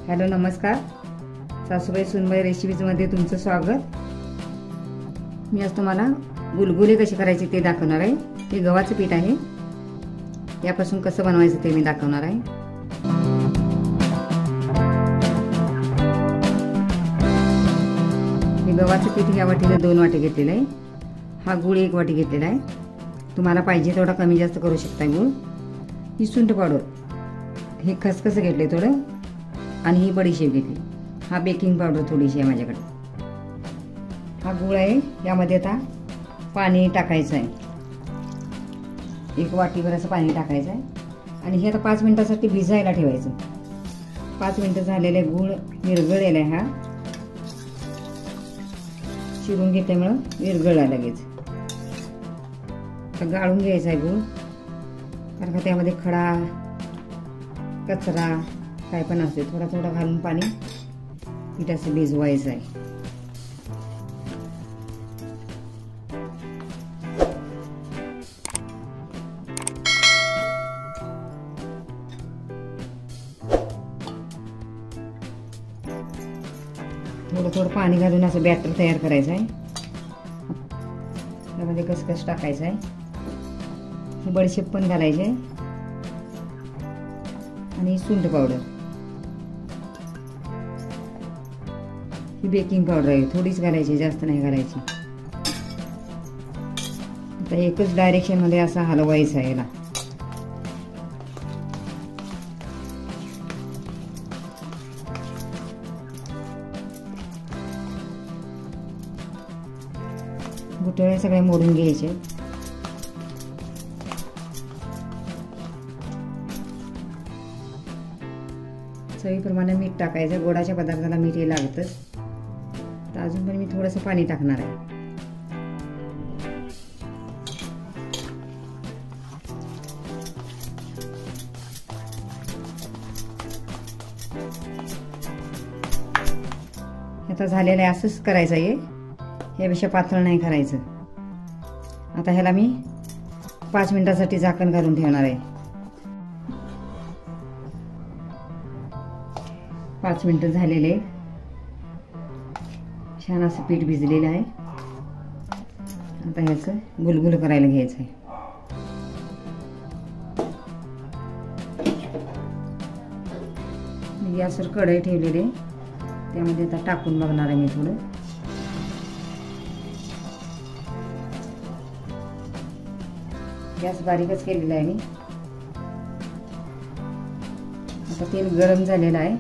Hello नमस्कार, सासूबाई सुनबाई रेसिपीजमध्ये तुमचं स्वागत। मी आज तुम्हाला गुलगुले कसे करायचे ते दाखवणार आहे। हे गव्हाचं पीठ आहे, यापासून कसं बनवायचं ते मी दाखवणार आहे। हे गव्हाचं पीठ या वाटीने 2 वाटी घेतलेलं आहे। हा गूळ 1 वाटी घेतलेला आहे, तुम्हाला पाहिजे तेवढा कमी जास्त करू शकता गूळ। ही सुंठ पावडर, हे खसखस घेतले थोडं, आणि ही बडीशेप घेतली। हा बेकिंग पावडर थोडीशी आहे माझ्याकडे। हा गूळ आहे, यामध्ये आता पाणी टाकायचं आहे। 1 वाटीभर असं पाणी टाकायचं आहे आणि हे आता 5 मिनिटासाठी भिजायला ठेवायचं। 5 मिनिटं झालेले गूळ विरघळलेला आहे। हा चिरून घेतल्यामुळं विरघळला लगेच। तर गाळून घ्यायचा आहे गूळ, कारण का त्यामध्ये खडा कचरा काय पण असते। थोडा थोडा घालून पाणी पिठाचं भिजवायचं आहे। थोडं थोडं पाणी घालून असं बॅटर तयार करायचं आहे। त्यामध्ये खसखस टाकायचं आहे, ही बडीशेप पण घालायची आहे आणि सुंठ पावडर, ही बेकिंग पावडर आहे, थोडीच घालायची, जास्त नाही घालायची। आता एकच डायरेक्शन मध्ये असं हलवायचं आहे याला। गुठळे सगळे मोडून घ्यायचे। चवीप्रमाणे मीठ टाकायचं, गोडाच्या पदार्थाला मीठ हे लागतंच। तर अजून पण मी थोडंसं पाणी टाकणार आहे। आता झालेलं आहे, असंच करायचं आहे, यापेक्षा पातळ नाही करायचं। आता ह्याला मी 5 मिनिटासाठी झाकण घालून ठेवणार आहे। 5 मिनिटं झालेले, छान असं पीठ भिजलेलं आहे। आता ह्याचं गुलगुल करायला घ्यायचं आहे। गॅसवर कढई ठेवलेली आहे, त्यामध्ये आता टाकून बघणार आहे मी थोडं। गॅस बारीकच केलेला आहे मी। आता तेल गरम झालेलं आहे,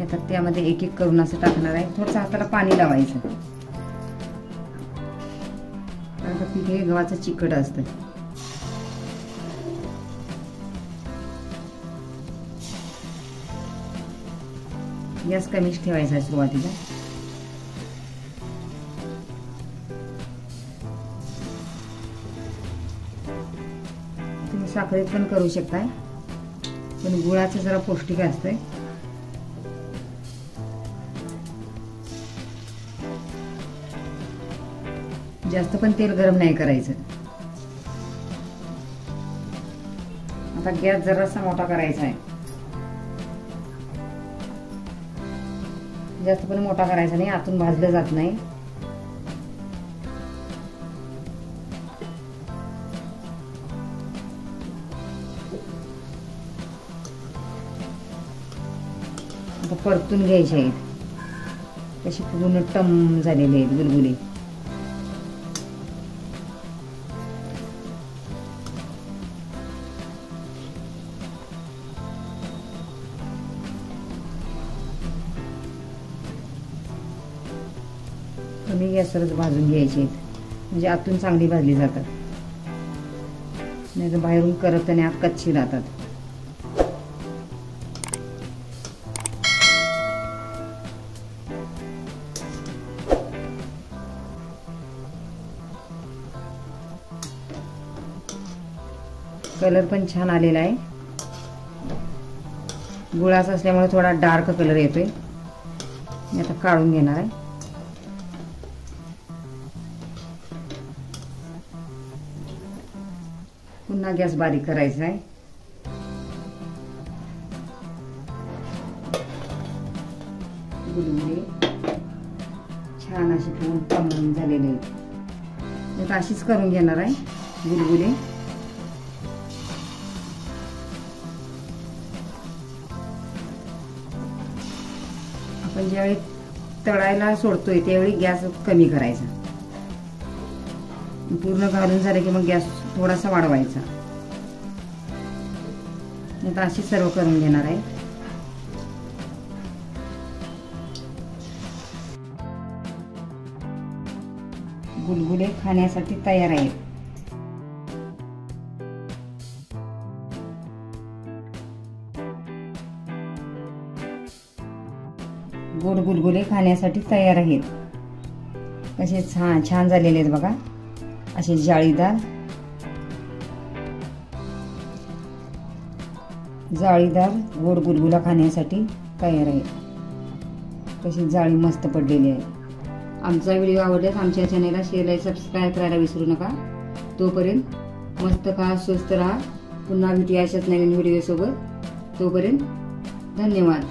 आता त्यामध्ये एक एक करून असं टाकणार आहे। थोडंसं हाताला पाणी लावायचं, कारण का पीठ हे गव्हाचं चिकट असतं। गॅस कमीच ठेवायचा आहे सुरुवातीला। तुम्ही साखरेत पण करू शकताय, पण गुळाचं जरा पौष्टिक असतंय। जास्त पण तेल गरम नाही करायचं। आता गॅस जरासा मोठा करायचा आहे, जास्त पण मोठा करायचा नाही, आतून भाजलं जात नाही। आता परतून घ्यायचे आहेत, कशी पूर्ण टम झालेले आहेत गुलगुले। कमी गॅसवरच भाजून घ्यायचे आहेत, म्हणजे आतून चांगली भाजली जातात, नाही तर बाहेरून करत आणि आत कच्ची राहतात। कलर पण छान आलेला आहे, गुळाचा असल्यामुळे थोडा डार्क कलर येतोय। मी आता काढून घेणार आहे। पुन्हा गॅस बारीक करायचा आहे। गुलगुले छान असे पूर्ण खमंग झालेले आहेत. आता अशीच करून घेणार आहे गुलगुले. आपण ज्यावेळी तळायला सोडतोय त्यावेळी गॅस कमी करायचा. पूर्ण घालून झालं की मग गॅस थोडासा वाढवायचा. आता अशी सर्व करून घेणार आहे. गुलगुले खाण्यासाठी तयार आहेत. गोड गुलगुले खाण्यासाठी तयार आहेत. कसे छान झालेले आहेत बघा. असे जाळीदार गोड गुलगुला खाण्यासाठी तयार आहे. कशी जाळी मस्त पडलेली आहे. आमचा व्हिडिओ आवडल्यास आमच्या चॅनलला शेअर लाईक सबस्क्राईब करायला विसरू नका. तोपर्यंत मस्त खा, स्वस्त राहा. पुन्हा भेटूया अशाच नवीन व्हिडिओ सोबत. तोपर्यंत धन्यवाद.